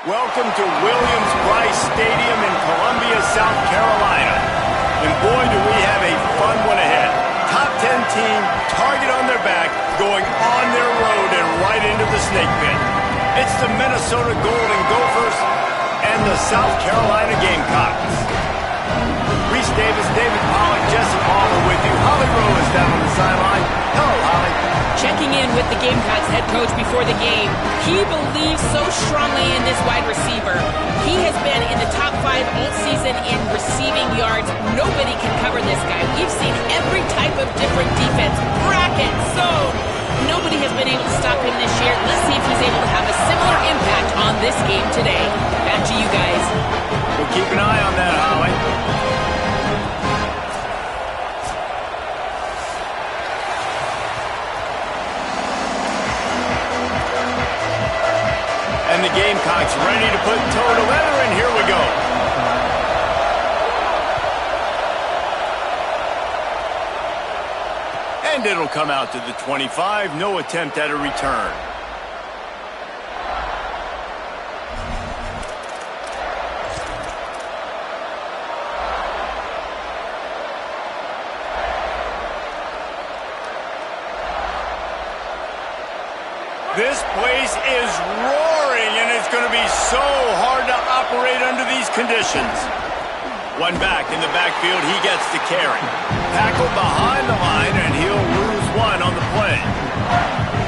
Welcome to Williams-Brice Stadium in Columbia, South Carolina. And boy, do we have a fun one ahead. Top 10 team, target on their back, going on their road and right into the snake pit. It's the Minnesota Golden Gophers and the South Carolina Gamecocks. Reese Davis, David Pollack, Jesse Palmer with you. Holly Rowe is down on the sideline. Hello, Holly. Checking in with the Gamecocks head coach before the game. He believes so strongly in this wide receiver. He has been in the top 5 all season in receiving yards. Nobody can cover this guy. We've seen every type of different defense, bracket, zone. Nobody has been able to stop him this year. Let's see if he's able to have a similar impact on this game today. Back to you guys. We'll keep an eye on that, Holly. And the Gamecocks ready to put toe to leather, and here we go. And it'll come out to the 25. No attempt at a return. This place is roaring, and it's going to be so hard to operate under these conditions. One back in the backfield, he gets the carry. Tackled behind the line, and he'll lose one on the play.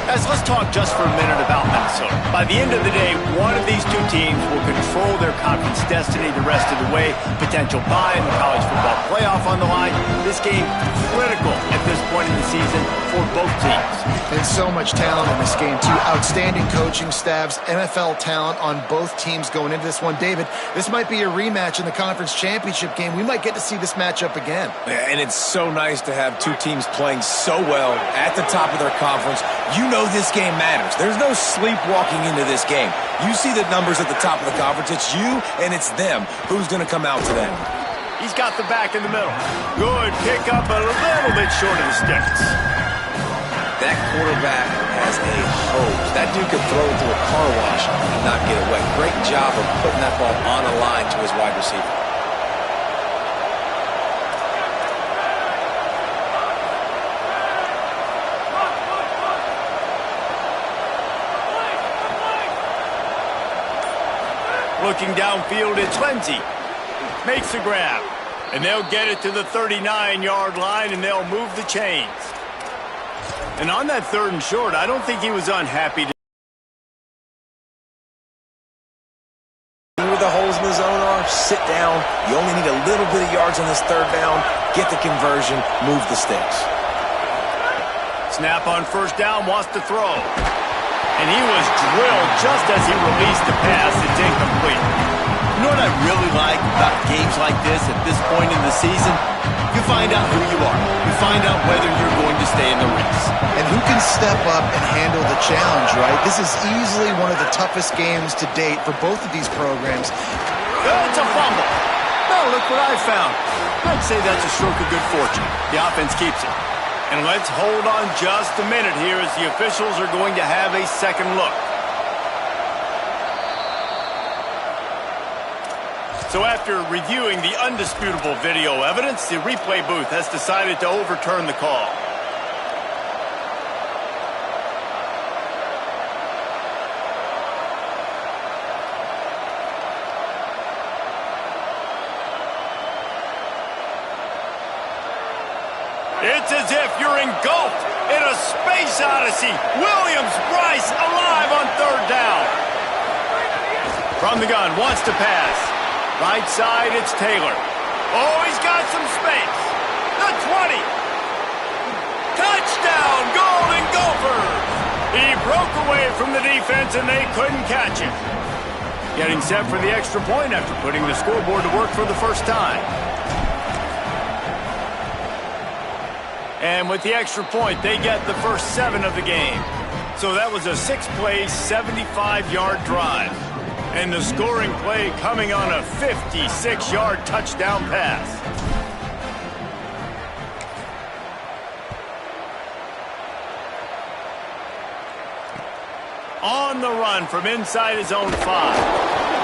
Guys, let's talk just for a minute about Minnesota. By the end of the day, one of these two teams will control their conference destiny the rest of the way. Potential bye in the college football playoff on the line. This game critical at this point in the season for both teams. And so much talent in this game, too. Outstanding coaching staffs, NFL talent on both teams going into this one. David, this might be a rematch in the conference championship game. We might get to see this matchup again. Yeah, and it's so nice to have two teams playing so well at the top of their conference. You know this game matters. There's no sleepwalking into this game. You see the numbers at the top of the conference. It's you and it's them. Who's going to come out today? He's got the back in the middle. Good pick up, a little bit short of the sticks. That quarterback has a hose. That dude could throw it through a car wash and not get it wet. Great job of putting that ball on a line to his wide receiver. Looking downfield, it's Lindsey. Makes the grab. And they'll get it to the 39-yard line, and they'll move the chains. And on that 3rd and short, I don't think he was unhappy. Where the holes in the zone are, sit down. You only need a little bit of yards on this 3rd down. Get the conversion, move the sticks. Snap on 1st down, wants to throw. And he was drilled just as he released the pass. It's incomplete. You know what I really like about games like this at this point in the season? You find out who you are. You find out whether you're going to stay in the race. And who can step up and handle the challenge, right? This is easily one of the toughest games to date for both of these programs. Oh, it's a fumble. Oh, look what I found. I'd say that's a stroke of good fortune. The offense keeps it. And let's hold on just a minute here as the officials are going to have a second look. So after reviewing the undisputable video evidence, the replay booth has decided to overturn the call. It's as if you're engulfed in a space odyssey. Williams-Brice alive on 3rd down. From the gun, wants to pass. Right side, it's Taylor. Oh, he's got some space. The 20. Touchdown, Golden Gophers. He broke away from the defense, and they couldn't catch it. Getting set for the extra point after putting the scoreboard to work for the first time. And with the extra point, they get the first 7 of the game. So that was a 6-play, 75-yard drive. And the scoring play coming on a 56-yard touchdown pass. On the run from inside his own 5.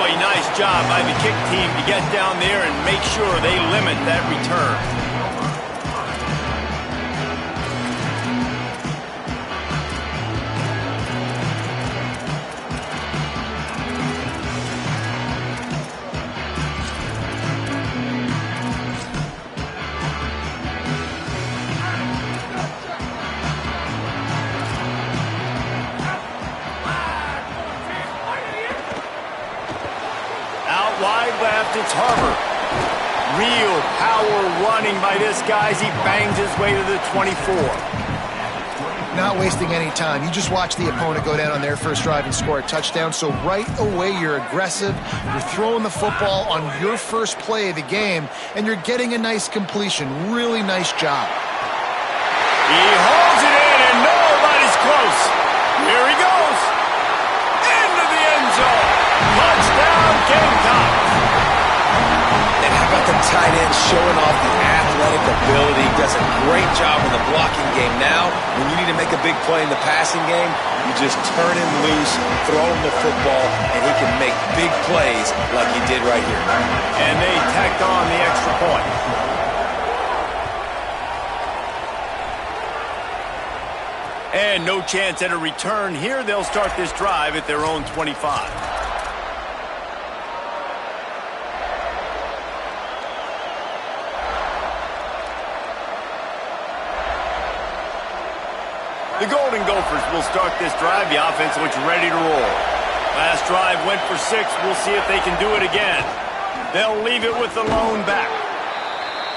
Boy, nice job by the kick team to get down there and make sure they limit that return. Wide left, it's Harvard. Real power running by this guy as he bangs his way to the 24. Not wasting any time. You just watch the opponent go down on their first drive and score a touchdown. So right away, you're aggressive. You're throwing the football on your first play of the game, and you're getting a nice completion. Really nice job. He holds it in, and nobody's close. Here he goes. Into the end zone. Touchdown, Gamecocks. And how about the tight end showing off the athletic ability? Does a great job in the blocking game. Now, when you need to make a big play in the passing game, you just turn him loose, throw him the football, and he can make big plays like he did right here. And they tacked on the extra point. And no chance at a return here. They'll start this drive at their own 25. The Golden Gophers will start this drive. The offense looks ready to roll. Last drive went for 6. We'll see if they can do it again. They'll leave it with the lone back.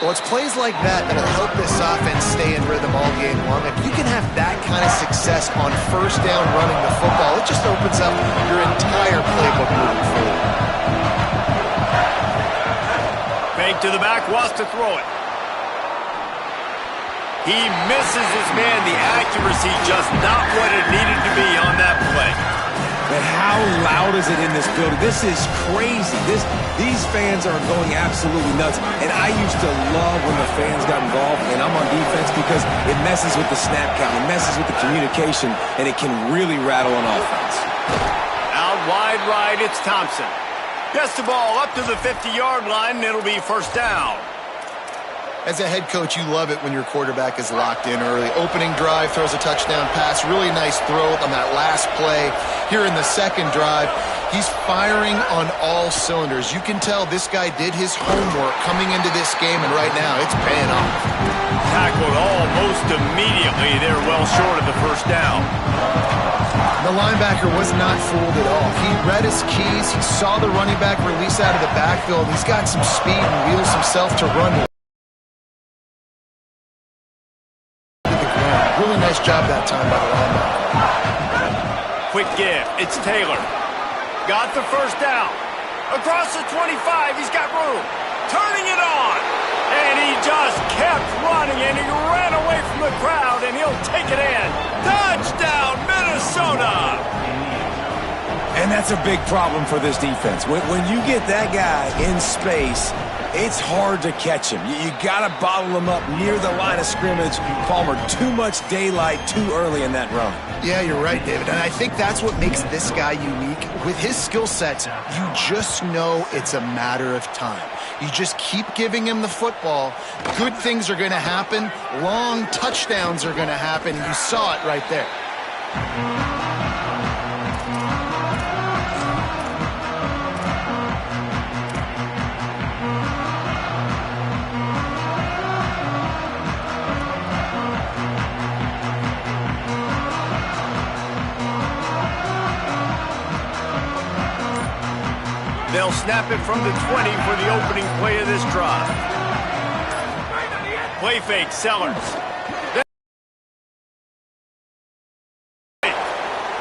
Well, it's plays like that that'll help this offense stay in rhythm all game long. If you can have that kind of success on first down running the football, it just opens up your entire playbook moving forward. Fake to the back, wants to throw it. He misses his man. The accuracy just not what it needed to be on that play. But how loud is it in this building? This is crazy. These fans are going absolutely nuts. And I used to love when the fans got involved, and I'm on defense because it messes with the snap count. It messes with the communication, and it can really rattle an offense. Out wide right, it's Thompson. Gets the ball up to the 50-yard line, and it'll be first down. As a head coach, you love it when your quarterback is locked in early. Opening drive, throws a touchdown pass. Really nice throw on that last play. Here in the second drive, he's firing on all cylinders. You can tell this guy did his homework coming into this game, and right now it's paying off. Tackled almost immediately. They're well short of the first down. The linebacker was not fooled at all. He read his keys. He saw the running back release out of the backfield. He's got some speed and wheels himself to run. Really nice job that time by the linebacker. Quick give. It's Taylor. Got the first down. Across the 25. He's got room. Turning it on. And he just kept running, and he ran away from the crowd, and he'll take it in. Touchdown, Minnesota! And that's a big problem for this defense. When you get that guy in space, it's hard to catch him. You got to bottle him up near the line of scrimmage. Palmer, too much daylight too early in that run. Yeah, you're right, David. And I think that's what makes this guy unique. With his skill sets, you just know it's a matter of time. You just keep giving him the football. Good things are going to happen. Long touchdowns are going to happen. You saw it right there. They'll snap it from the 20 for the opening play of this drive. Play fake, Sellers.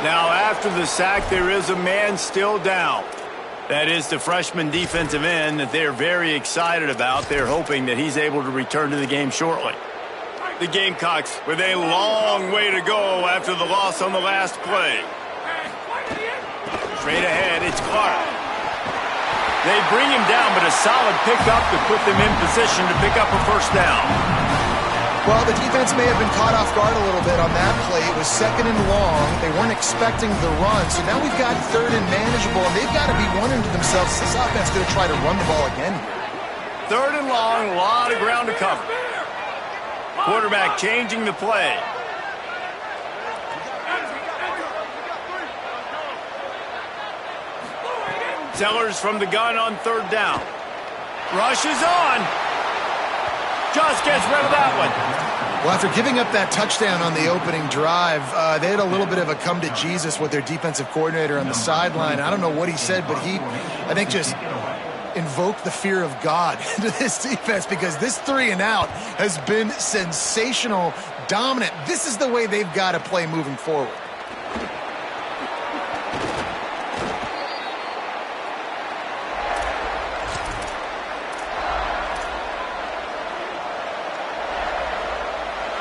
Now, after the sack, there is a man still down. That is the freshman defensive end that they're very excited about. They're hoping that he's able to return to the game shortly. The Gamecocks with a long way to go after the loss on the last play. Straight ahead, it's Clark. They bring him down, but a solid pickup to put them in position to pick up a first down. Well, the defense may have been caught off guard a little bit on that play. It was 2nd and long. They weren't expecting the run. So now we've got 3rd and manageable, and they've got to be wondering to themselves, is this offense going to try to run the ball again here? 3rd and long, a lot of ground to cover. Quarterback changing the play. Sellers from the gun on 3rd down. Rushes on. Just gets rid of that one. Well, after giving up that touchdown on the opening drive, they had a little bit of a come to Jesus with their defensive coordinator on the sideline. I don't know what he said, but he, I think, just invoked the fear of God into this defense, because this 3 and out has been sensational, dominant. This is the way they've got to play moving forward.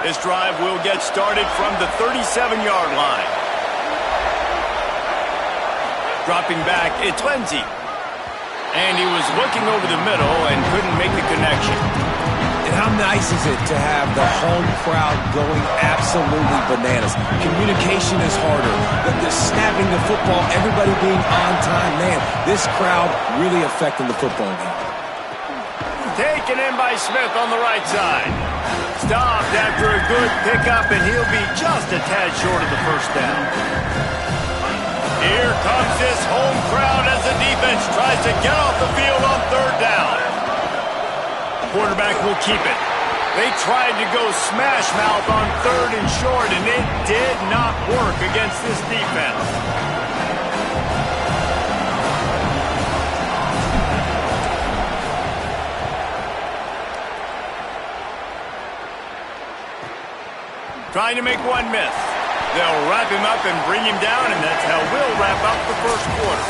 This drive will get started from the 37-yard line. Dropping back, it's Lindsey. And he was looking over the middle and couldn't make the connection. And how nice is it to have the home crowd going absolutely bananas? Communication is harder. The snapping the football, everybody being on time. Man, this crowd really affecting the football game. Taken in by Smith on the right side. Stopped after a good pickup, and he'll be just a tad short of the 1st down. Here comes this home crowd as the defense tries to get off the field on 3rd down. Quarterback will keep it. They tried to go smash mouth on 3rd and short, and it did not work against this defense. Trying to make one miss. They'll wrap him up and bring him down, and that's how we'll wrap up the 1st quarter.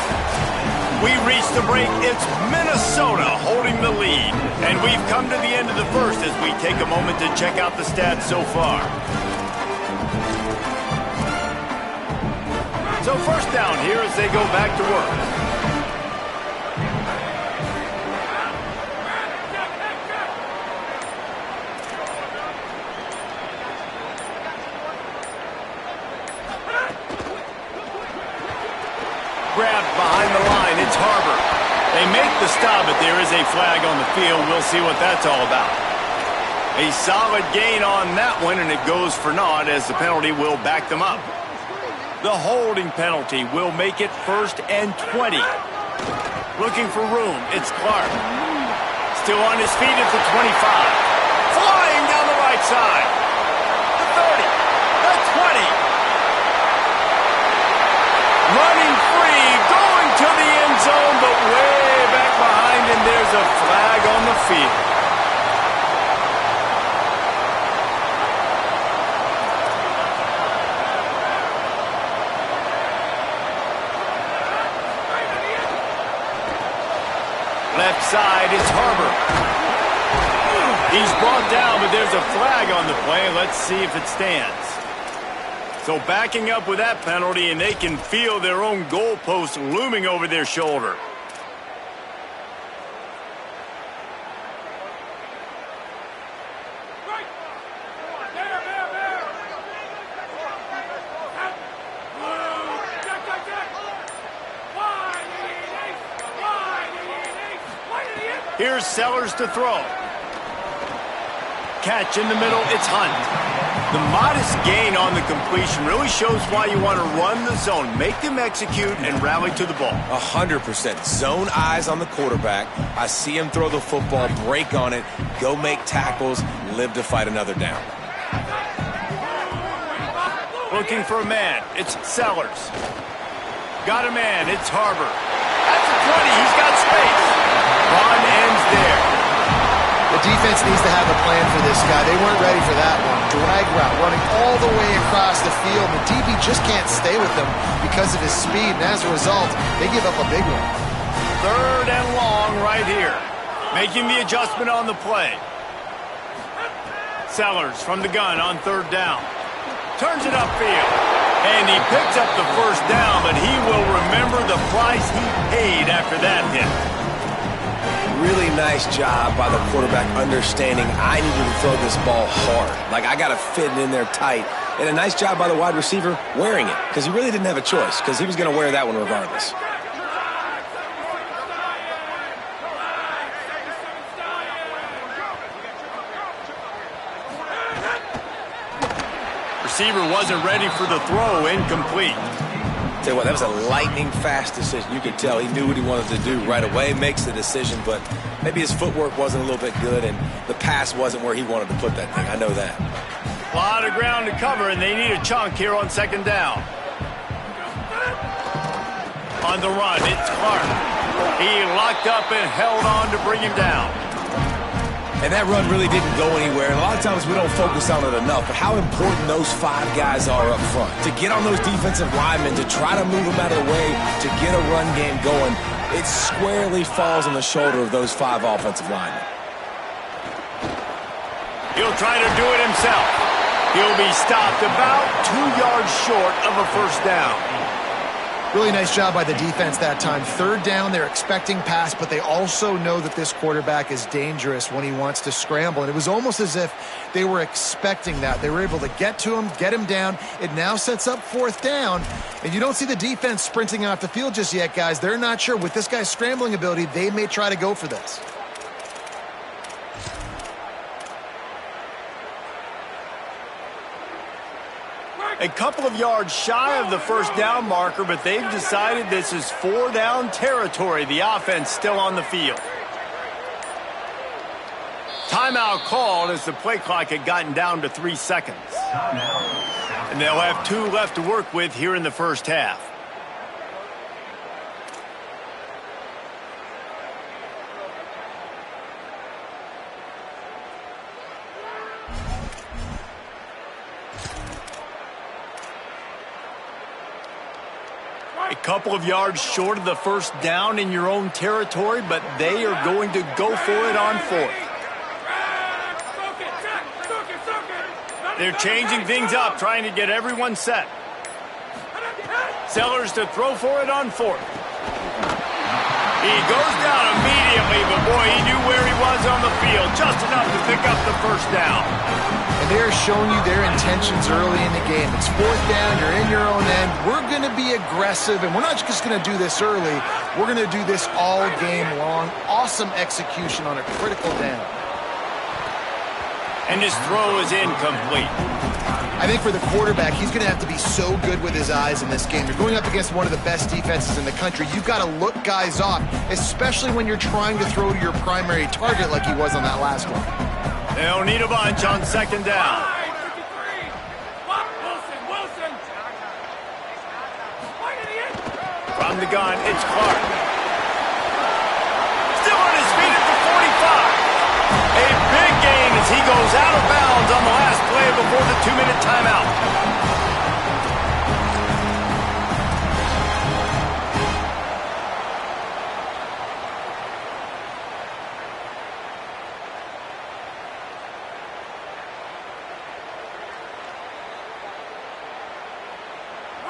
We reach the break. It's Minnesota holding the lead. And we've come to the end of the 1st as we take a moment to check out the stats so far. So 1st down here as they go back to work. Grabbed behind the line, it's Harbor. They make the stop, but there is a flag on the field. We'll see what that's all about. A solid gain on that one, and it goes for naught as the penalty will back them up. The holding penalty will make it 1st and 20. Looking for room, it's Clark. Still on his feet at the 25. Flying down the right side. The 30, the 20. Running free, going to the end zone, but way back behind, and there's a flag on the field. Left side, it's Harbor. He's brought down, but there's a flag on the play. Let's see if it stands. So backing up with that penalty, and they can feel their own goalpost looming over their shoulder. Here's Sellers to throw. Catch in the middle, it's Hunt. The modest gain on the completion really shows why you want to run the zone. Make them execute and rally to the ball. 100%. Zone eyes on the quarterback. I see him throw the football, break on it, go make tackles, live to fight another down. Looking for a man. It's Sellers. Got a man. It's Harbor. At the 20, he's got space. Run ends there. The defense needs to have a plan for this guy. They weren't ready for that one. Drag route, running all the way across the field. The DB just can't stay with them because of his speed, and as a result, they give up a big one. 3rd and long right here. Making the adjustment on the play. Sellers from the gun on 3rd down. Turns it upfield. And he picks up the 1st down, but he will remember the price he paid after that hit. Really nice job by the quarterback understanding I need to throw this ball hard. Like, I got to fit it in there tight. And a nice job by the wide receiver wearing it, because he really didn't have a choice, because he was going to wear that one regardless. Receiver wasn't ready for the throw, incomplete. Tell you what, that was a lightning-fast decision. You could tell he knew what he wanted to do right away, makes the decision, but maybe his footwork wasn't a little bit good, and the pass wasn't where he wanted to put that thing. I know that. A lot of ground to cover, and they need a chunk here on second down. On the run, it's Clark. He locked up and held on to bring him down. And that run really didn't go anywhere. And a lot of times we don't focus on it enough, but how important those 5 guys are up front. To get on those defensive linemen, to try to move them out of the way, to get a run game going, it squarely falls on the shoulder of those 5 offensive linemen. He'll try to do it himself. He'll be stopped about 2 yards short of a first down. Really nice job by the defense that time. Third down, they're expecting pass, but they also know that this quarterback is dangerous when he wants to scramble. And it was almost as if they were expecting that. They were able to get to him, get him down. It now sets up fourth down. And you don't see the defense sprinting off the field just yet, guys. They're not sure. With this guy's scrambling ability, they may try to go for this. A couple of yards shy of the first down marker, but they've decided this is 4 down territory. The offense still on the field. Timeout called as the play clock had gotten down to 3 seconds. And they'll have 2 left to work with here in the first half. A couple of yards short of the first down in your own territory, but they are going to go for it on 4th. They're changing things up, trying to get everyone set. Sellers to throw for it on 4th. He goes down immediately, but boy, he knew where he was on the field, just enough to pick up the first down. And they're showing you their intentions early in the game. It's 4th down, you're in your own end. We're going to be aggressive, and we're not just going to do this early. We're going to do this all game long. Awesome execution on a critical down. And his throw is incomplete. I think for the quarterback, he's going to have to be so good with his eyes in this game. You're going up against one of the best defenses in the country. You've got to look guys off, especially when you're trying to throw to your primary target like he was on that last one. They'll need a bunch on second down. From the gun, it's Clark. Still on his feet at the 45. A big gain as he goes out of bounds on the last play before the 2-minute timeout.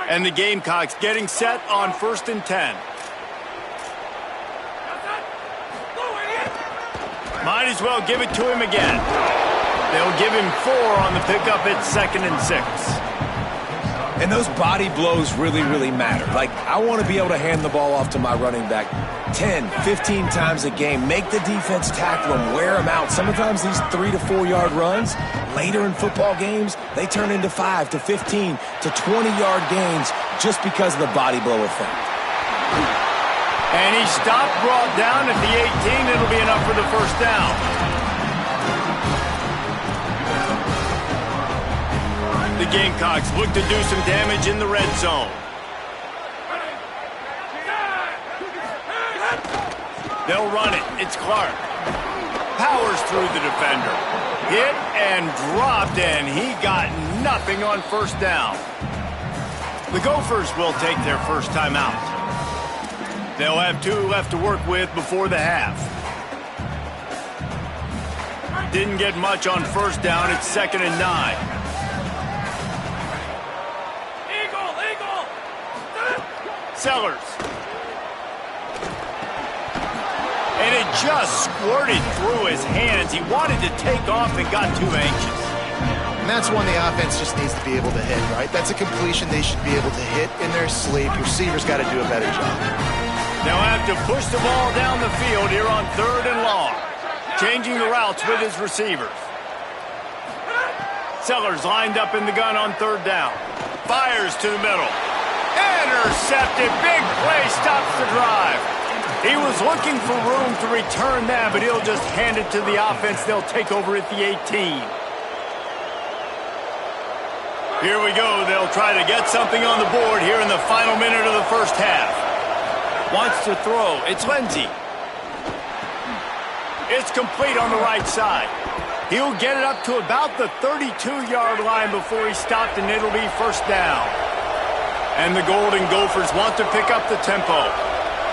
And the Gamecocks getting set on 1st and 10. Might as well give it to him again. They'll give him 4 on the pickup at 2nd and 6. And those body blows really, really matter. Like, I want to be able to hand the ball off to my running back 10, 15 times a game. Make the defense tackle him, wear him out. Sometimes these 3 to 4 yard runs, later in football games, they turn into 5 to 15 to 20-yard gains just because of the body blow effect. And he stopped, brought down at the 18. It'll be enough for the first down. The Gamecocks look to do some damage in the red zone. They'll run it. It's Clark. Powers through the defender. Hit and dropped, and he got nothing on first down. The Gophers will take their first time out. They'll have 2 left to work with before the half. Didn't get much on first down. It's 2nd and 9. Sellers. And it just squirted through his hands. He wanted to take off and got too anxious. And that's one the offense just needs to be able to hit, right? That's a completion they should be able to hit in their sleep. Receivers got to do a better job. Now have to push the ball down the field here on 3rd and long. Changing the routes with his receivers. Sellers lined up in the gun on 3rd down. Fires to the middle. Intercepted. Big play stops the drive. He was looking for room to return that, but he'll just hand it to the offense. They'll take over at the 18. Here we go. They'll try to get something on the board here in the final minute of the first half. Wants to throw. It's Lindsey. It's complete on the right side. He'll get it up to about the 32-yard line before he stopped, and it'll be first down. And the Golden Gophers want to pick up the tempo.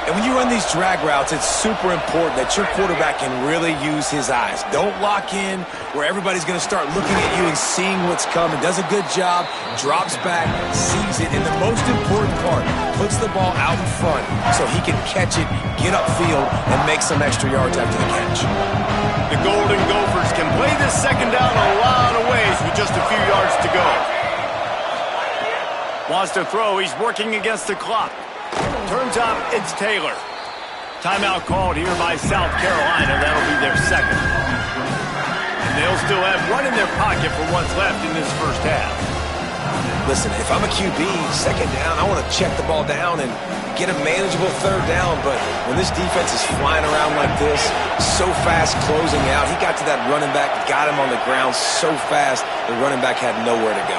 And when you run these drag routes, it's super important that your quarterback can really use his eyes. Don't lock in where everybody's going to start looking at you and seeing what's coming. Does a good job, drops back, sees it, and the most important part, puts the ball out in front so he can catch it, get upfield, and make some extra yards after the catch. The Golden Gophers can play this second down a lot of ways with just a few yards to go. Wants to throw. He's working against the clock. Turns out it's Taylor. Timeout called here by South Carolina. That'll be their second. And they'll still have one in their pocket for what's left in this first half. Listen, if I'm a QB, second down, I want to check the ball down and get a manageable 3rd down. But when this defense is flying around like this, so fast closing out, he got to that running back, got him on the ground so fast, the running back had nowhere to go.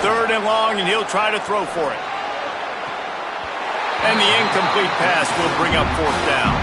3rd and long, and he'll try to throw for it. And the incomplete pass will bring up 4th down.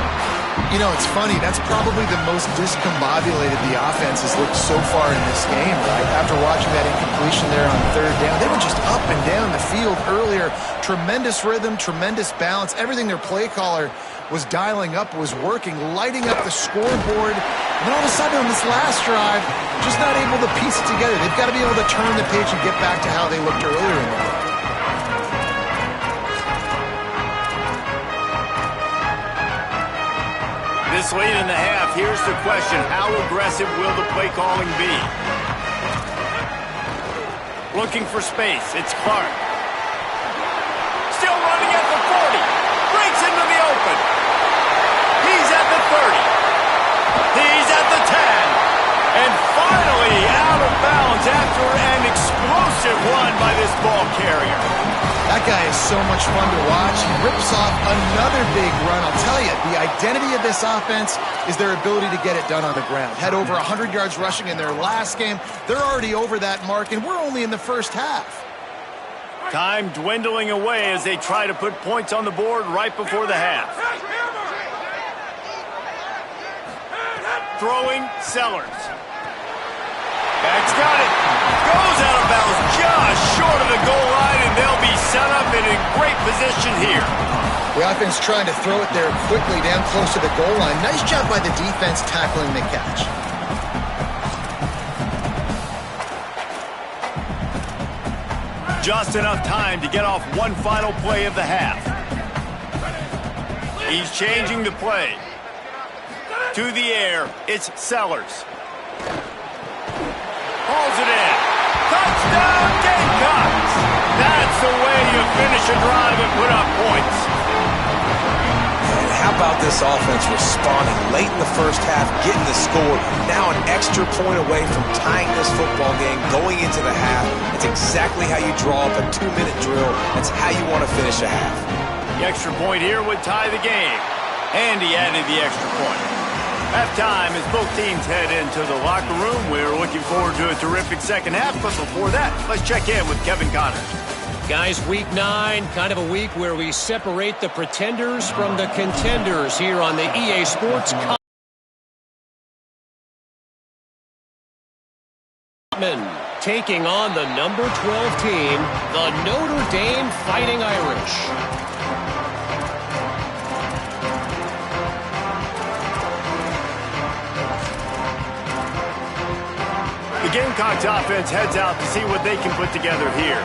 You know, it's funny. That's probably the most discombobulated the offense has looked so far in this game, right? After watching that incompletion there on 3rd down, they were just up and down the field earlier. Tremendous rhythm, tremendous balance. Everything their play caller was dialing up was working, lighting up the scoreboard. And then all of a sudden on this last drive, just not able to piece it together. They've got to be able to turn the page and get back to how they looked earlier in the game. This late in the half, here's the question. How aggressive will the play calling be? Looking for space. It's Clark. Still running at the 40. Breaks into the open. He's at the 30. He's at the 10. And finally out of bounds after an explosive run by this ball carrier. That guy is so much fun to watch. He rips off another big run. I'll tell you, the identity of this offense is their ability to get it done on the ground. Had over 100 yards rushing in their last game. They're already over that mark, and we're only in the first half. Time dwindling away as they try to put points on the board right before the half. Throwing, Sellers. Back's got it. Goes out of bounds just short of the goal line, and they'll be set up in a great position here. The offense trying to throw it there quickly down close to the goal line. Nice job by the defense tackling the catch. Just enough time to get off one final play of the half. He's changing the play. To the air, it's Sellers. Hauls it in. Touchdown, Gamecocks! That's the way you finish a drive and put up points. And how about this offense responding late in the first half, getting the score, now an extra point away from tying this football game, going into the half. It's exactly how you draw up a 2-minute drill. That's how you want to finish a half. The extra point here would tie the game. And he added the extra point. Halftime as both teams head into the locker room. We're looking forward to a terrific second half, but before that, let's check in with Kevin Connors. Guys, week 9, kind of a week where we separate the pretenders from the contenders here on the EA Sports. Taking on the number 12 team, the Notre Dame Fighting Irish. The Gamecocks offense heads out to see what they can put together here.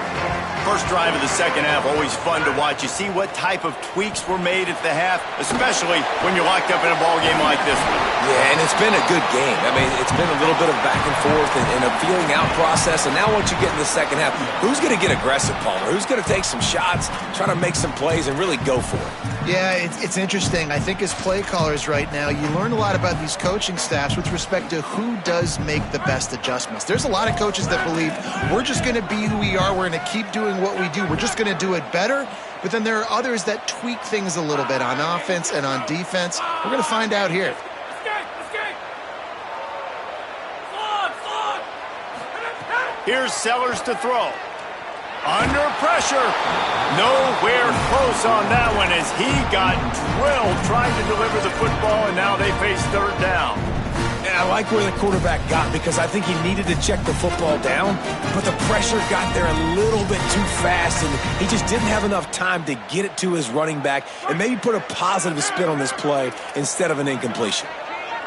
First drive of the second half, always fun to watch. You see what type of tweaks were made at the half, especially when you're locked up in a ball game like this one. Yeah, and it's been a good game. I mean, it's been a little bit of back and forth and a feeling out process. And now once you get in the second half, who's going to get aggressive, Palmer? Who's going to take some shots, try to make some plays, and really go for it? Yeah, it's interesting. I think as play callers right now, you learn a lot about these coaching staffs with respect to who does make the best adjustments. There's a lot of coaches that believe we're just going to be who we are. We're going to keep doing what we do. We're just going to do it better. But then there are others that tweak things a little bit on offense and on defense. We're going to find out here. Here's Sellers to throw. Under pressure. Nowhere close on that one as he got drilled trying to deliver the football, and now they face third down. And I like where the quarterback got because I think he needed to check the football down, but the pressure got there a little bit too fast, and he just didn't have enough time to get it to his running back and maybe put a positive spin on this play instead of an incompletion.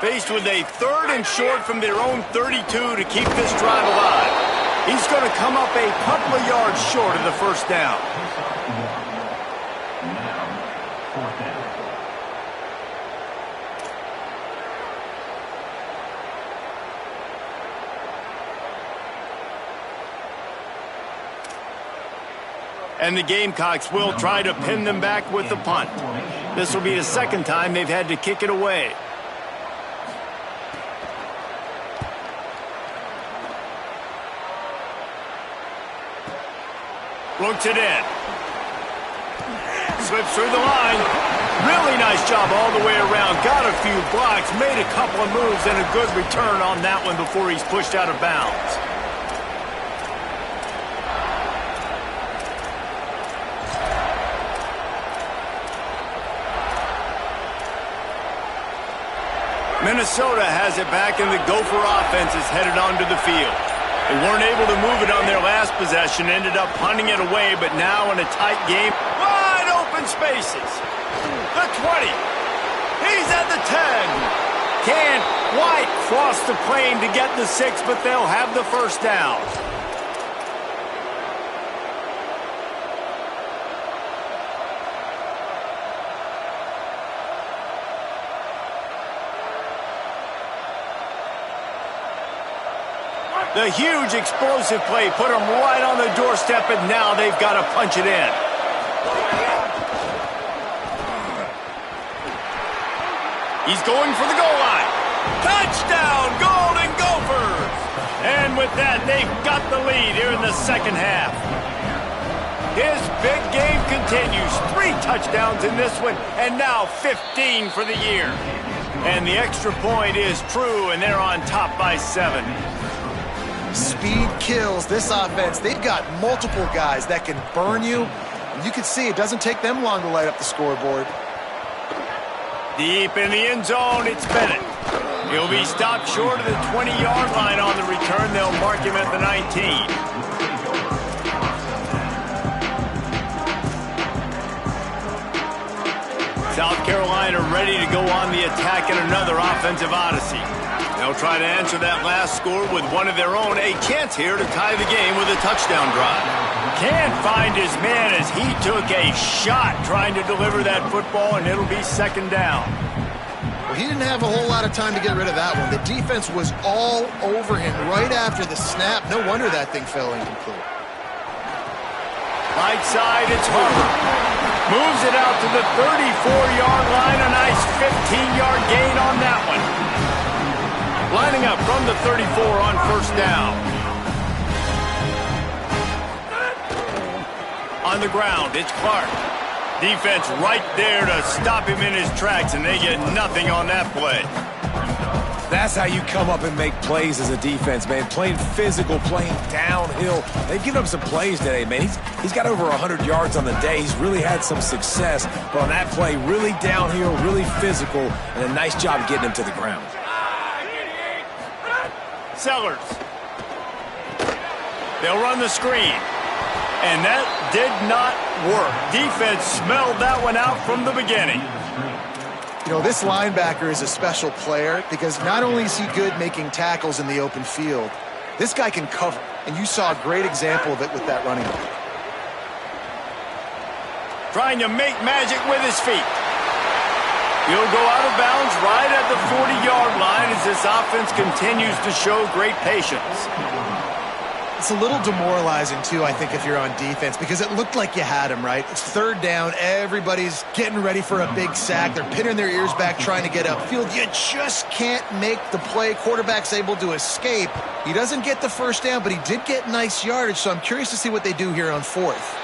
Faced with a third and short from their own 32 to keep this drive alive. He's going to come up a couple of yards short of the first down. And the Gamecocks will try to pin them back with the punt. This will be the second time they've had to kick it away. Looks it in. Slips through the line. Really nice job all the way around. Got a few blocks, made a couple of moves, and a good return on that one before he's pushed out of bounds. Minnesota has it back, and the Gopher offense is headed onto the field. They weren't able to move it on their last possession, ended up punting it away, but now in a tight game, wide open spaces. The 20. He's at the 10. Can't quite cross the plane to get the 6, but they'll have the first down. The huge explosive play put them right on the doorstep, and now they've got to punch it in. He's going for the goal line. Touchdown, Golden Gophers! And with that, they've got the lead here in the second half. His big game continues. 3 touchdowns in this one, and now 15 for the year. And the extra point is true, and they're on top by 7. Speed kills this offense. They've got multiple guys that can burn you. You can see it doesn't take them long to light up the scoreboard. Deep in the end zone, it's Bennett. He'll be stopped short of the 20-yard line on the return. They'll mark him at the 19. South Carolina ready to go on the attack in another offensive odyssey. They'll try to answer that last score with one of their own. A chance here to tie the game with a touchdown drive. Can't find his man as he took a shot trying to deliver that football, and it'll be second down. Well, he didn't have a whole lot of time to get rid of that one. The defense was all over him right after the snap. No wonder that thing fell incomplete. Right side, it's Harper. Moves it out to the 34-yard line. A nice 15-yard gain on that one. Lining up from the 34 on first down. On the ground, it's Clark. Defense right there to stop him in his tracks, and they get nothing on that play. That's how you come up and make plays as a defense, man. Playing physical, playing downhill. They've given up some plays today, man. He's got over 100 yards on the day. He's really had some success. But on that play, really downhill, really physical, and a nice job getting him to the ground. Sellers. They'll run the screen. And that did not work. Defense smelled that one out from the beginning. You know, this linebacker is a special player because not only is he good making tackles in the open field, this guy can cover. And you saw a great example of it with that running back. trying to make magic with his feet. He'll go out of bounds right at the 40-yard line as this offense continues to show great patience. It's a little demoralizing, too, I think, if you're on defense, because it looked like you had him, right? It's third down. Everybody's getting ready for a big sack. They're pinning their ears back, trying to get upfield. You just can't make the play. Quarterback's able to escape. He doesn't get the first down, but he did get nice yardage, so I'm curious to see what they do here on fourth.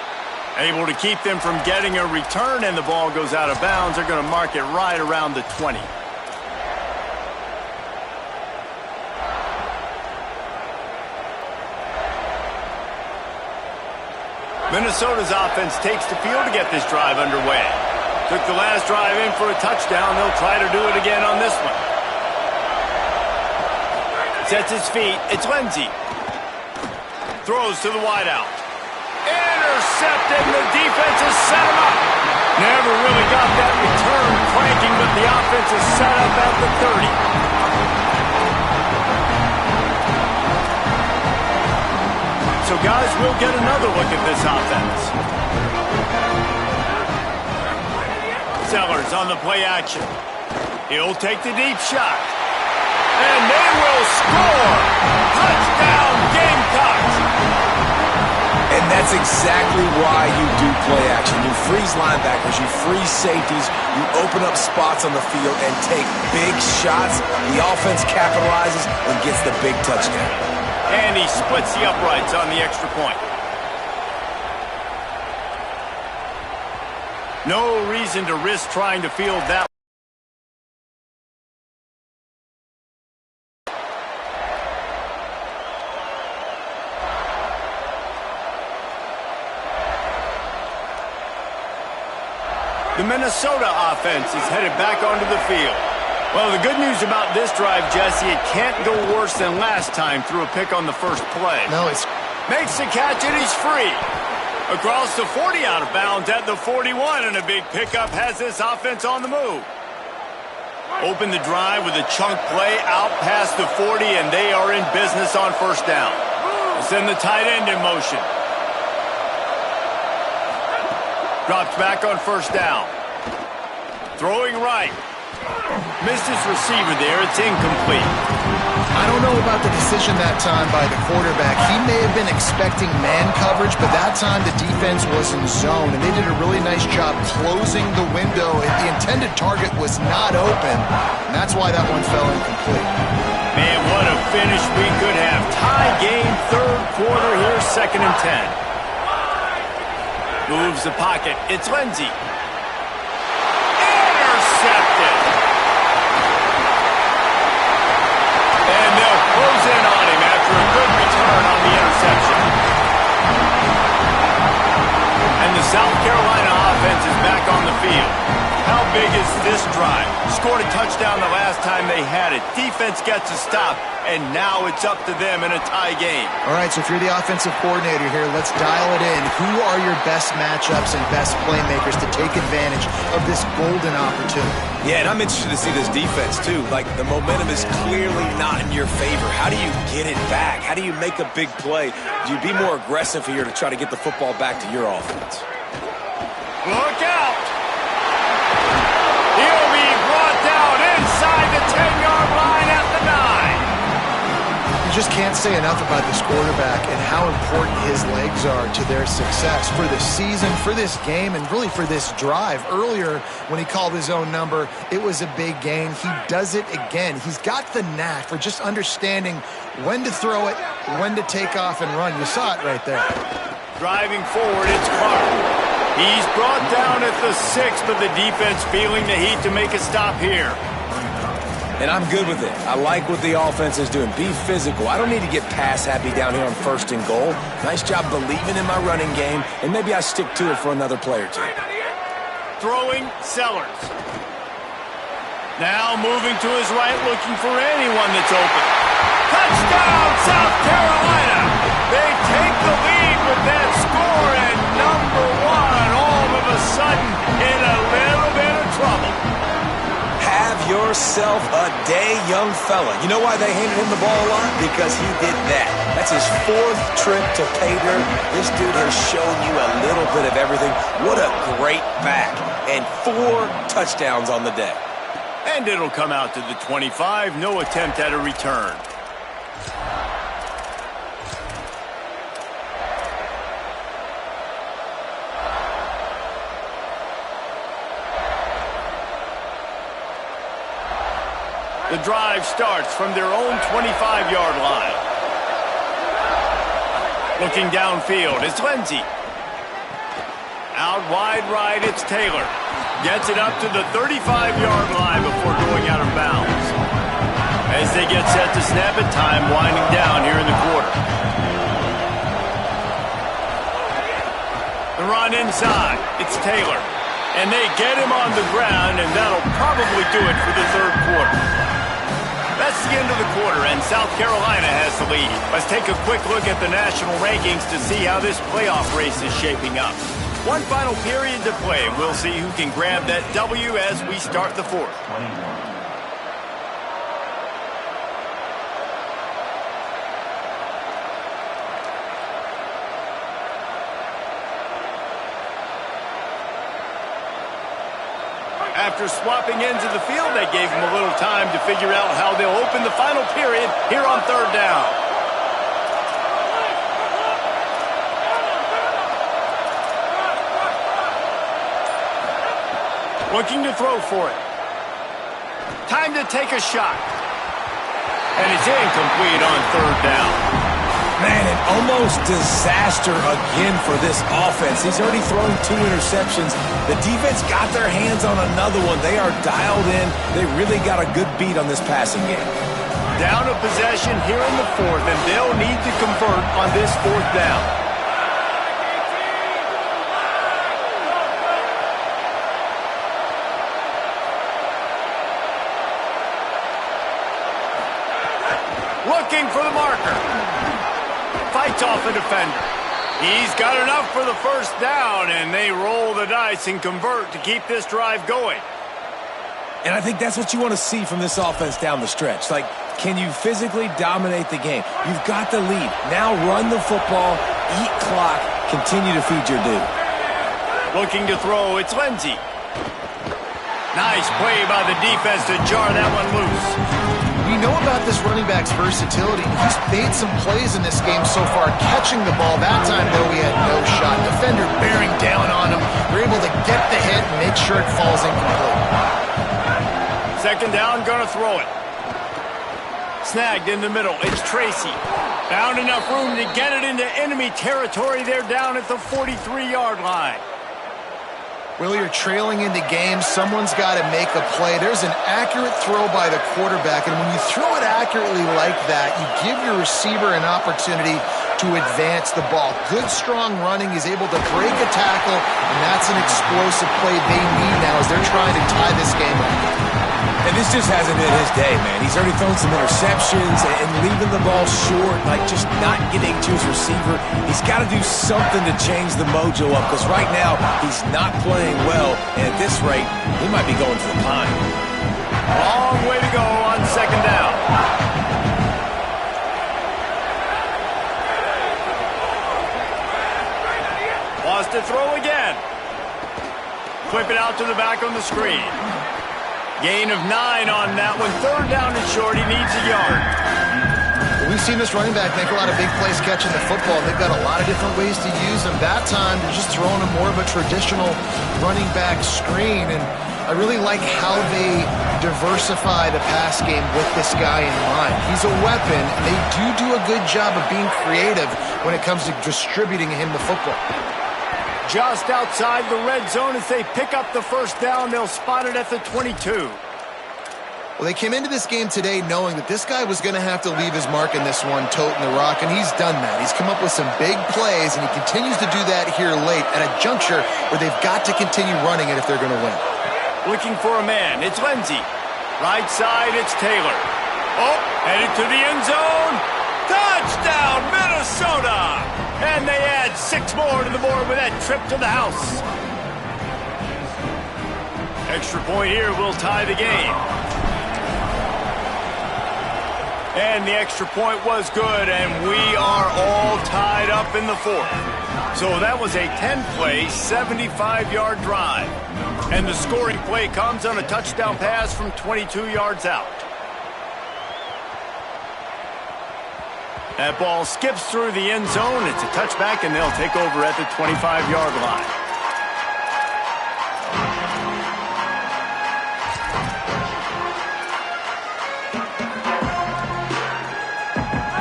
Able to keep them from getting a return, and the ball goes out of bounds. They're going to mark it right around the 20. Minnesota's offense takes the field to get this drive underway. Took the last drive in for a touchdown. They'll try to do it again on this one. Sets his feet. It's Lindsey. Throws to the wideout. Intercepted. The defense has set him up. Never really got that return cranking, but the offense is set up at the 30. So, guys, we'll get another look at this offense. Sellers on the play action. He'll take the deep shot. And they will score! Touchdown, Gamecocks! And that's exactly why you do play action. You freeze linebackers, you freeze safeties, you open up spots on the field and take big shots. The offense capitalizes and gets the big touchdown. And he splits the uprights on the extra point. No reason to risk trying to field that. The Minnesota offense is headed back onto the field. Well, the good news about this drive, Jesse, it can't go worse than last time through a pick on the first play. No, it's... Makes the catch and he's free. Across the 40, out of bounds at the 41, and a big pickup has this offense on the move. Open the drive with a chunk play out past the 40, and they are in business on first down. Send the tight end in motion. Drops back on first down. Throwing right. Missed his receiver there. It's incomplete. I don't know about the decision that time by the quarterback. He may have been expecting man coverage, but that time the defense was in zone, and they did a really nice job closing the window. The intended target was not open, and that's why that one fell incomplete. Man, what a finish we could have. Tie game, third quarter here, 2nd and 10. Moves the pocket. It's Lindsey. Intercepted. And they'll close in on him after a good return on the interception. And the South Carolina offense is back on the field. How big is this drive? Scored a touchdown the last time they had it. Defense gets a stop, and now it's up to them in a tie game. All right, so if you're the offensive coordinator here, let's dial it in. Who are your best matchups and best playmakers to take advantage of this golden opportunity? Yeah, and I'm interested to see this defense, too. Like, the momentum is clearly not in your favor. How do you get it back? How do you make a big play? Do you be more aggressive here to try to get the football back to your offense? Look out! He'll be brought down inside the 10-yard line at the 9. You just can't say enough about this quarterback and how important his legs are to their success for the season, for this game, and really for this drive. Earlier, when he called his own number, it was a big gain. He does it again. He's got the knack for just understanding when to throw it, when to take off and run. You saw it right there. Driving forward, it's Clark. He's brought down at the 6, but the defense feeling the heat to make a stop here. And I'm good with it. I like what the offense is doing. Be physical. I don't need to get pass happy down here on 1st and goal. Nice job believing in my running game, and maybe I stick to it for another play or two. Throwing Sellers. Now moving to his right, looking for anyone that's open. Touchdown, South Carolina! They take the lead with that score, and number 1 all of a sudden in a little bit of trouble. Have yourself a day, young fella. You know why they handed him the ball a lot? Because he did that. That's his 4th trip to pay dirt. This dude has shown you a little bit of everything. What a great back. And 4 touchdowns on the day. And it'll come out to the 25. No attempt at a return. The drive starts from their own 25-yard line. Looking downfield, it's Lindsey. Out wide right, it's Taylor. Gets it up to the 35-yard line before going out of bounds. As they get set to snap it, time winding down here in the quarter. The run inside, it's Taylor. And they get him on the ground, and that'll probably do it for the 3rd quarter. That's the end of the quarter, and South Carolina has the lead. Let's take a quick look at the national rankings to see how this playoff race is shaping up. One final period to play, and we'll see who can grab that W as we start the 4th. After swapping ends of the field, they gave them a little time to figure out how they'll open the final period here on 3rd down. Looking to throw for it. Time to take a shot. And it's incomplete on 3rd down. Man, an almost disaster again for this offense. He's already thrown 2 interceptions. The defense got their hands on another one. They are dialed in. They really got a good beat on this passing game. Down a possession here in the 4th, and they'll need to convert on this 4th down. Looking for the marker. Fights off a defender. He's got enough for the 1st down, and they roll the dice and convert to keep this drive going. And I think that's what you want to see from this offense down the stretch. Like, can you physically dominate the game? You've got the lead. Now run the football, eat clock, continue to feed your dude. Looking to throw, it's Lindsey. Nice play by the defense to jar that one loose. We know about this running back's versatility. He's made some plays in this game so far, catching the ball. That time, though, he had no shot. Defender bearing down on him. They're able to get the hit and make sure it falls incomplete. 2nd down, gonna throw it. Snagged in the middle, it's Tracy. Found enough room to get it into enemy territory. They're down at the 43-yard line. Well, you're trailing into games. Someone's got to make a play. There's an accurate throw by the quarterback, and when you throw it accurately like that, you give your receiver an opportunity to advance the ball. Good, strong running. He's able to break a tackle, and that's an explosive play they need now as they're trying to tie this game up. And this just hasn't been his day, man. He's already thrown some interceptions and leaving the ball short, like just not getting to his receiver. He's got to do something to change the mojo up because right now he's not playing well, and at this rate, he might be going to the pine. Long way to go on 2nd down. Lost to throw again. Flip it out to the back on the screen. Gain of 9 on that one. 3rd down and short. He needs a yard. Well, we've seen this running back make a lot of big plays catching the football. They've got a lot of different ways to use him. That time, they're just throwing him more of a traditional running back screen. And I really like how they diversify the pass game with this guy in mind. He's a weapon, and they do a good job of being creative when it comes to distributing him the football. Just outside the red zone as they pick up the 1st down. They'll spot it at the 22. Well, they came into this game today knowing that this guy was going to have to leave his mark in this one, toting the rock, and he's done that. He's come up with some big plays, and he continues to do that here late at a juncture where they've got to continue running it if they're going to win. Looking for a man. It's Lindsey. Right side, it's Taylor. Oh, headed to the end zone. Touchdown, Minnesota! And they add 6 more to the board with that trip to the house. Extra point here will tie the game. And the extra point was good, and we are all tied up in the fourth. So that was a 10-play, 75-yard drive. And the scoring play comes on a touchdown pass from 22 yards out. That ball skips through the end zone. It's a touchback, and they'll take over at the 25-yard line.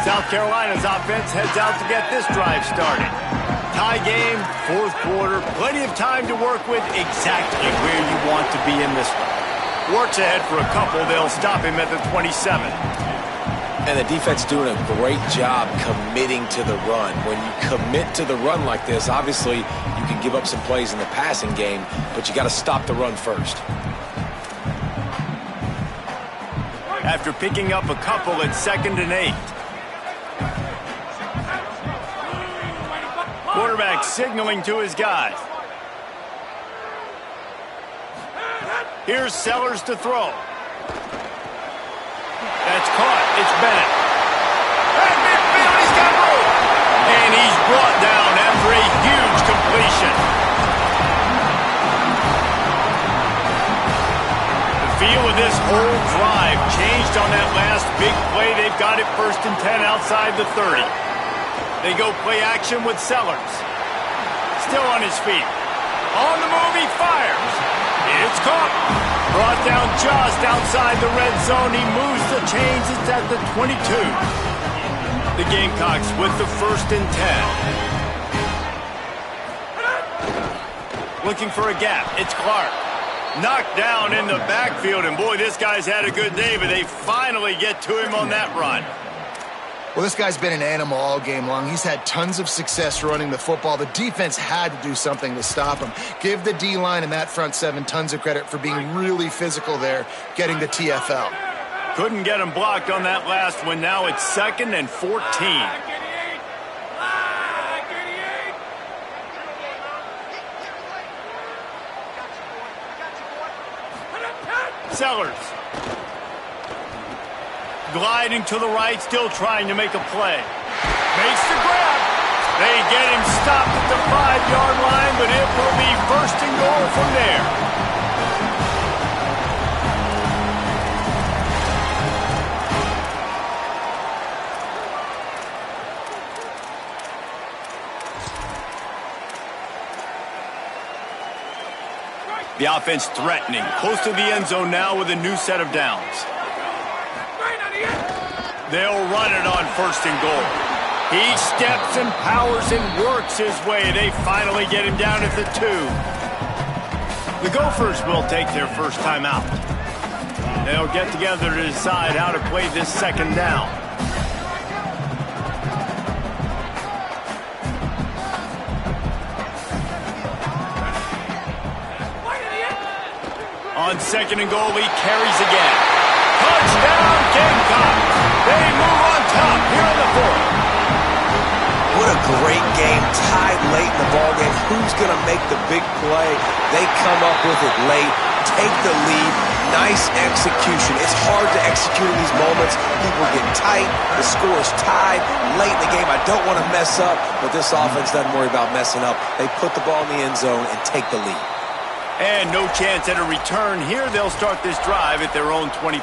South Carolina's offense heads out to get this drive started. Tie game, fourth quarter, plenty of time to work with, exactly where you want to be in this one. Works ahead for a couple. They'll stop him at the 27. And the defense doing a great job committing to the run. When you commit to the run like this, obviously you can give up some plays in the passing game, but you got to stop the run first. After picking up a couple at 2nd and 8. Quarterback signaling to his guys. Here's Sellers to throw. That's caught. It's Bennett. At midfield, he's got room. And he's brought down after a huge completion. The feel of this whole drive changed on that last big play. They've got it 1st and 10 outside the 30. They go play action with Sellers. Still on his feet. On the move, he fires. It's caught. Brought down just outside the red zone. He moves the chains. It's at the 22. The Gamecocks with the 1st and 10. Looking for a gap. It's Clark. Knocked down in the backfield. And boy, this guy's had a good day, but they finally get to him on that run. Well, this guy's been an animal all game long. He's had tons of success running the football. The defense had to do something to stop him. Give the D-line and that front seven tons of credit for being really physical there, getting the TFL. Couldn't get him blocked on that last one. Now it's 2nd and 14. Sellers. Gliding to the right, still trying to make a play. Makes the grab. They get him stopped at the 5-yard line, but it will be 1st and goal from there. The offense threatening, close to the end zone now with a new set of downs. They'll run it on 1st and goal. He steps and powers and works his way. They finally get him down at the 2. The Gophers will take their first time out. They'll get together to decide how to play this 2nd down. On 2nd and goal, he carries again. Touchdown, Gamecocks! They move on top here in the 4th. What a great game, tied late in the ballgame. Who's going to make the big play? They come up with it late, take the lead. Nice execution. It's hard to execute in these moments. People get tight. The score is tied late in the game. I don't want to mess up, but this offense doesn't worry about messing up. They put the ball in the end zone and take the lead. And no chance at a return here. They'll start this drive at their own 25.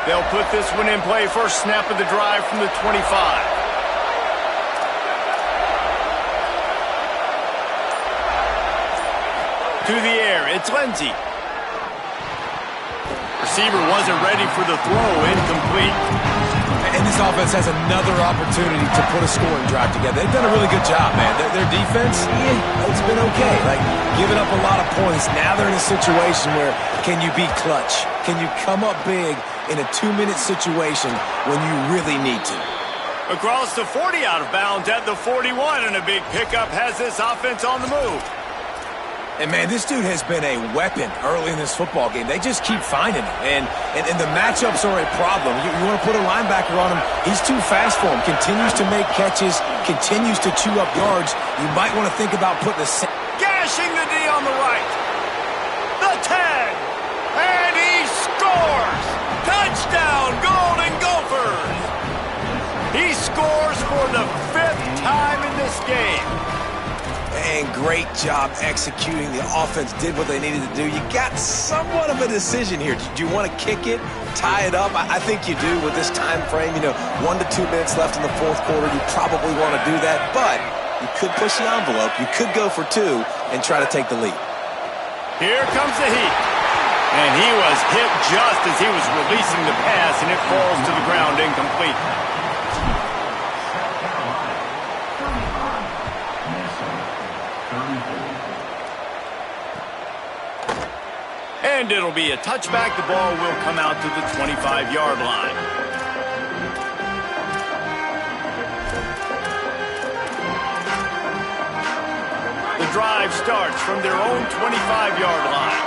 They'll put this one in play. First snap of the drive from the 25. To the air, it's Lindsey. Receiver wasn't ready for the throw, incomplete. And this offense has another opportunity to put a scoring drive together. They've done a really good job, man. Their defense, it's been okay. Like, giving up a lot of points. Now they're in a situation where can you be clutch? Can you come up big in a 2-minute situation when you really need to? Across the 40, out of bounds at the 41, and a big pickup has this offense on the move. And, man, this dude has been a weapon early in this football game. They just keep finding him. And the matchups are a problem. You want to put a linebacker on him, he's too fast for him. Continues to make catches, continues to chew up yards. You might want to think about putting a... Gashing the D on the right. the 10, and he scores! Touchdown, Golden Gophers! He scores for the 5th time in this game. And great job executing. The offense did what they needed to do. You got somewhat of a decision here. Do you want to kick it, tie it up? I think you do with this time frame. 1 to 2 minutes left in the 4th quarter. You probably want to do that, but you could push the envelope. You could go for 2 and try to take the lead. Here comes the heat. And he was hit just as he was releasing the pass, and it falls to the ground incomplete. And it'll be a touchback. The ball will come out to the 25-yard line. The drive starts from their own 25-yard line.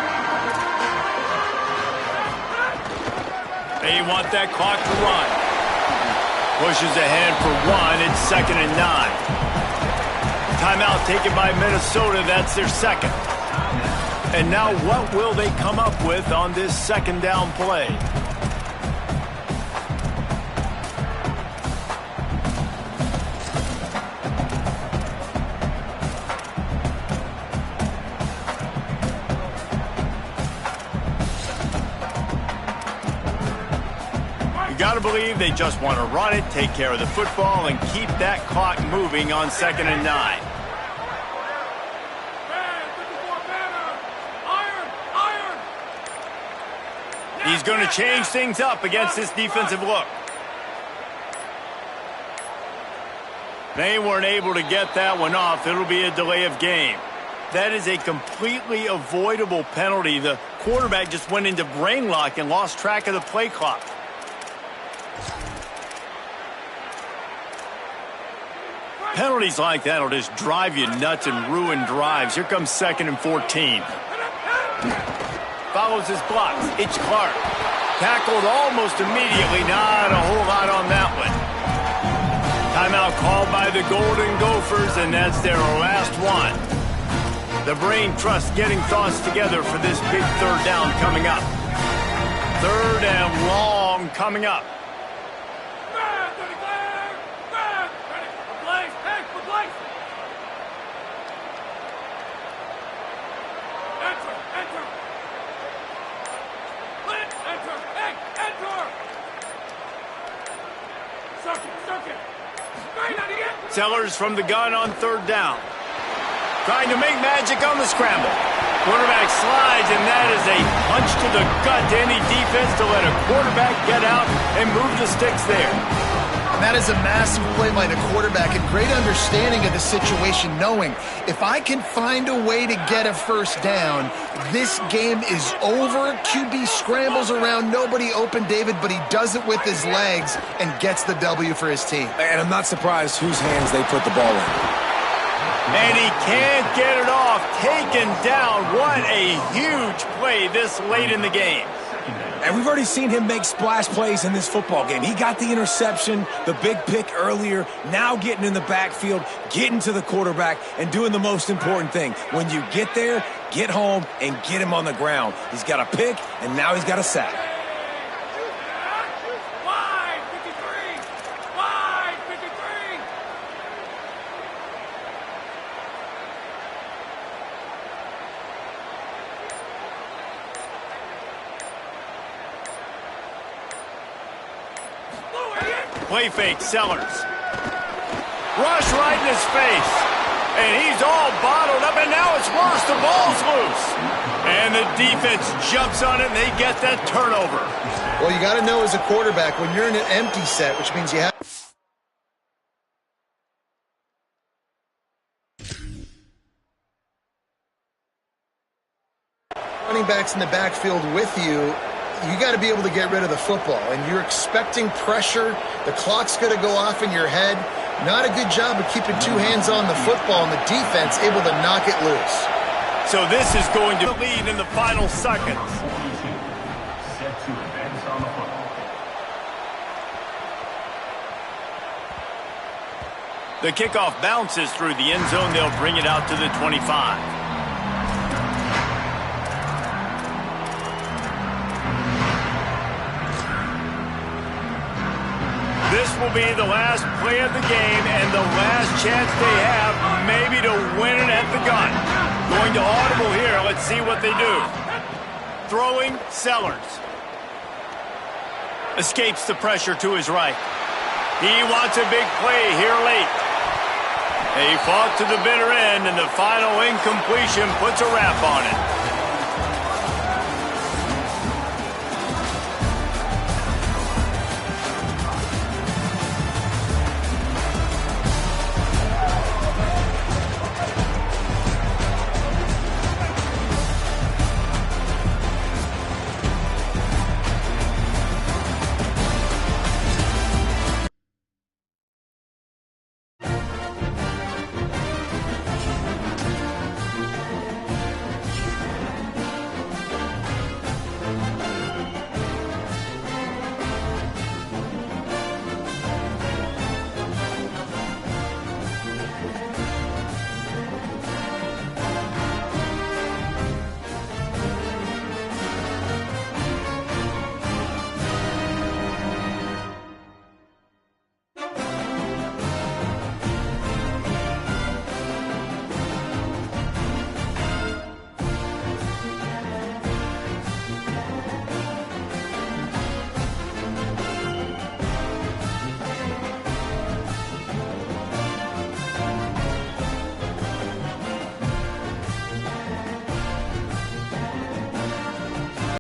They want that clock to run. Pushes ahead for 1. It's 2nd and 9. Timeout taken by Minnesota. That's their 2nd. And now what will they come up with on this 2nd down play? You got to believe they just want to run it, take care of the football, and keep that clock moving on 2nd and 9. He's going to change things up against this defensive look. They weren't able to get that one off. It'll be a delay of game. That is a completely avoidable penalty. The quarterback just went into brain lock and lost track of the play clock. Penalties like that will just drive you nuts and ruin drives. Here comes 2nd and 14. Follows his blocks. It's Clark. Tackled almost immediately. Not a whole lot on that one. Timeout called by the Golden Gophers, and that's their last one. The brain trust getting thoughts together for this big 3rd down coming up. 3rd and long coming up. Sellers from the gun on 3rd down. Trying to make magic on the scramble. Quarterback slides, and that is a punch to the gut to any defense to let a quarterback get out and move the sticks there. And that is a massive play by the quarterback and great understanding of the situation, knowing if I can find a way to get a 1st down, this game is over. QB scrambles around, nobody open, David, but he does it with his legs and gets the W for his team. And I'm not surprised whose hands they put the ball in. And he can't get it off. Taken down. What a huge play this late in the game. And we've already seen him make splash plays in this football game. He got the interception, the big pick earlier, now getting in the backfield, getting to the quarterback, and doing the most important thing. When you get there, get home, and get him on the ground. He's got a pick, and now he's got a sack. Play fake, Sellers. Rush right in his face. And he's all bottled up, and now it's worse. The ball's loose. And the defense jumps on it, and they get that turnover. Well, you got to know as a quarterback, when you're in an empty set, which means you have running backs in the backfield with you, you got to be able to get rid of the football. And you're expecting pressure. The clock's going to go off in your head. Not a good job of keeping 2 hands on the football, and the defense able to knock it loose. So this is going to lead in the final seconds. The kickoff bounces through the end zone. They'll bring it out to the 25. This will be the last play of the game and the last chance they have maybe to win it at the gun. Going to audible here. Let's see what they do. Throwing Sellers. Escapes the pressure to his right. He wants a big play here late. He fought to the bitter end, and the final incompletion puts a wrap on it.